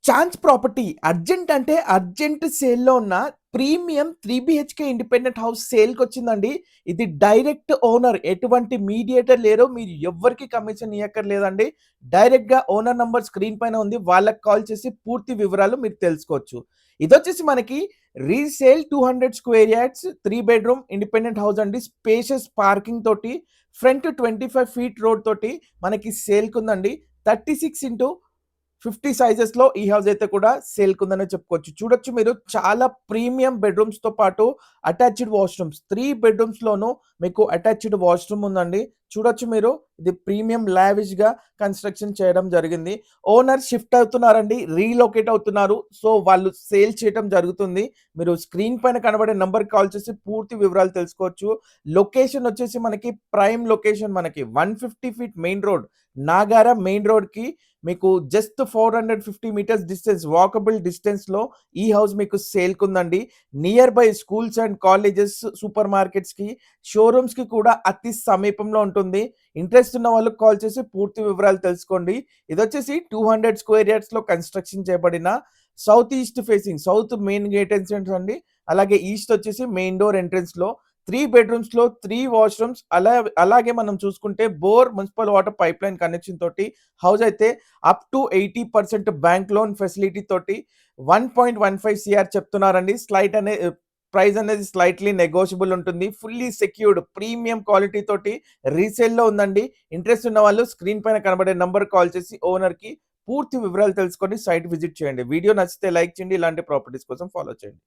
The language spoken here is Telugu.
ఛాన్స్ ప్రాపర్టీ అర్జెంట్ అంటే అర్జెంట్ సేల్‌లో ఉన్న ప్రీమియం 3 బీహెచ్‌కే ఇండిపెండెంట్ హౌస్ సేల్‌కొచ్చిందండి. ఇది డైరెక్ట్ ఓనర్. ఎటువంటి మీడియేటర్ లేరు. మీరు ఎవ్వరికీ కమిషన్ ఇయ్యక్కర్లేదండి. డైరెక్ట్‌గా ఓనర్ నంబర్ స్క్రీన్ పైన ఉంది. వాళ్ళకి కాల్ చేసి పూర్తి వివరాలు మీరు తెలుసుకోవచ్చు. ఇదొచ్చేసి మనకి resale 200 square yards 3 bedroom independent house అండి. స్పేషియస్ పార్కింగ్ తోటి ఫ్రంట్ 25 ఫీట్ రోడ్ తోటి మనకి సేల్‌కుందండి. 36x50 సైజెస్‌లో ఈ హౌస్ అయితే కూడా సేల్‌కుందనే చెప్పుకోవచ్చు. చూడొచ్చు మీరు చాలా ప్రీమియం బెడ్‌రూమ్స్‌తో పాటు అటాచ్డ్ వాష్‌రూమ్స్ 3 బెడ్‌రూమ్స్‌లోనూ మీకు అటాచ్డ్ వాష్‌రూమ్ ఉందండి. చూడొచ్చు మీరు ఇది ప్రీమియం లావిష్‌గా కన్‌స్ట్రక్షన్ చేయడం జరిగింది. ఓనర్ షిఫ్ట్ అవుతున్నారండి. రీలొకేట్ అవుతున్నారు. సో, వాళ్ళు సేల్ చేయటం జరుగుతుంది. మీరు స్క్రీన్ పైన కనబడే నంబర్‌కి కాల్ చేసి పూర్తి వివరాలు తెలుసుకోవచ్చు. లొకేషన్ వచ్చేసి మనకి ప్రైమ్ లొకేషన్ మనకి 150 feet main road Nagaram main రోడ్‌కి మీకు జస్ట్ 450 మీటర్స్ డిస్టెన్స్ వాకబుల్ డిస్టెన్స్‌లో ఈ హౌస్ మీకు సేల్‌కుందండి. Near by schools and colleges, super మార్కెట్స్‌కి, షోరూమ్స్‌కి కూడా అతి సమీపంలో ఉంటుంది. ఇంట్రెస్ట్ ఉన్న వాళ్ళు కాల్ చేసి పూర్తి వివరాలు తెలుసుకోండి. ఇదొచ్చేసి 200 స్క్వేర్ యార్డ్స్‌లో కన్‌స్ట్రక్షన్ చేయబడిన south east facing south main gate entrance అండి. అలాగే ఈస్ట్ వచ్చేసి మెయిన్ డోర్ ఎంట్రన్స్‌లో 3 బెడ్‌రూమ్స్‌లో 3 వాష్‌రూమ్స్ అలాగే మనం చూసుకుంటే bore, municipal water pipeline connection తోటి హౌస్ అయితే up to 80% bank loan facility తోటి 1.15 సీఆర్ చెప్తున్నారండి. ప్రైస్ అనేది స్లైట్‌లీ నెగోషియబుల్ ఉంటుంది. ఫుల్లీ సెక్యూర్డ్ ప్రీమియం క్వాలిటీ తోటి రీసేల్‌లో ఉందండి. ఇంట్రెస్ట్ ఉన్న వాళ్ళు స్క్రీన్ పైన కనబడే నంబర్‌కి కాల్ చేసి ఓనర్‌కి పూర్తి వివరాలు తెలుసుకొని సైట్ విజిట్ చేయండి. వీడియో నచ్చితే లైక్ చేయండి. ఇలాంటి ప్రాపర్టీస్ కోసం ఫాలో చేయండి.